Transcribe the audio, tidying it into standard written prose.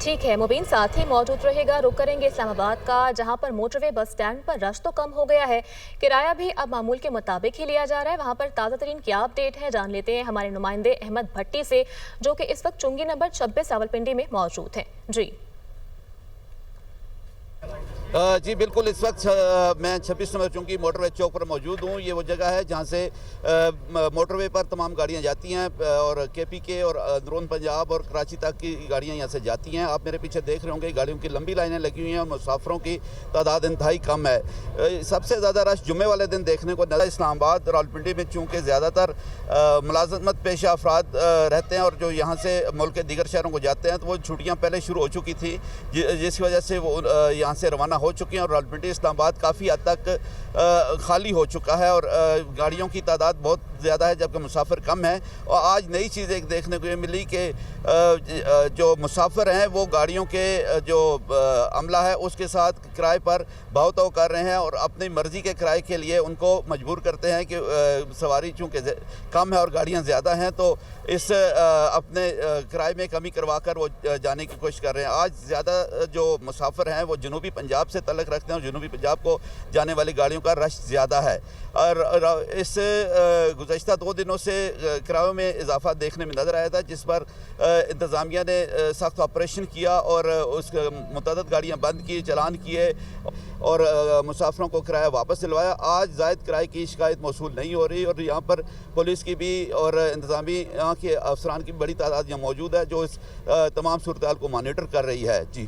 ठीक है मुबीन, साथ ही मौजूद रहेगा। रुक करेंगे इस्लामाबाद का, जहां पर मोटरवे बस स्टैंड पर रश तो कम हो गया है, किराया भी अब मामूल के मुताबिक ही लिया जा रहा है। वहां पर ताज़ा तरीन क्या अपडेट है जान लेते हैं हमारे नुमाइंदे अहमद भट्टी से, जो कि इस वक्त चुंगी नंबर 26 रावलपिंडी में मौजूद हैं। जी जी बिल्कुल, इस वक्त मैं 26 नंबर चूँकि मोटरवे चौक पर मौजूद हूँ। ये वो जगह है जहाँ से मोटरवे पर तमाम गाड़ियाँ जाती हैं और KPK और अंदरून पंजाब और कराची तक की गाड़ियाँ यहाँ से जाती हैं। आप मेरे पीछे देख रहे होंगे गाड़ियों की लंबी लाइनें लगी हुई हैं और मुसाफिरों की तादाद इंतहाई कम है। सबसे ज़्यादा रश जुम्मे वाले दिन देखने को नजर इस्लामाबाद रावलपिंडी में, चूँकि ज़्यादातर मुलाजमत पेशा अफराद रहते हैं और जो यहाँ से मुल्क के दीगर शहरों को जाते हैं, तो वो छुट्टियाँ पहले शुरू हो चुकी थी, जिसकी वजह से वो यहाँ से रवाना हो चुके हैं और रावलपिंडी इस्लामाबाद काफ़ी हद तक खाली हो चुका है और गाड़ियों की तादाद बहुत ज़्यादा है, जबकि मुसाफिर कम है। और आज नई चीज़ एक देखने को ये मिली कि जो मुसाफिर हैं वो गाड़ियों के जो अमला है उसके साथ किराए पर भाव-ताव कर रहे हैं और अपनी मर्ज़ी के किराए के लिए उनको मजबूर करते हैं कि सवारी चूँकि कम है और गाड़ियाँ ज़्यादा हैं, तो इस अपने किराए में कमी करवा कर वो जाने की कोशिश कर रहे हैं। आज ज़्यादा जो मुसाफिर हैं वो जनूबी पंजाब से तल्लुक़ रखते हैं और जनूबी पंजाब को जाने वाली गाड़ियों का रश ज़्यादा है। और इस गुज़श्ता 2 दिनों से किरायों में इजाफा देखने में नज़र आया था, जिस पर इंतज़ामिया ने सख्त ऑपरेशन किया और उस मुतअद्दिद गाड़ियाँ बंद की, चालान किए और मुसाफिरों को किराया वापस दिलवाया। आज ज़ायद किराए की शिकायत मौसूल नहीं हो रही और यहाँ पर पुलिस की भी और इंतज़ामिया के अफसरान की बड़ी तादाद यहाँ मौजूद है, जो इस तमाम सूरत हाल को मॉनिटर कर रही है। जी।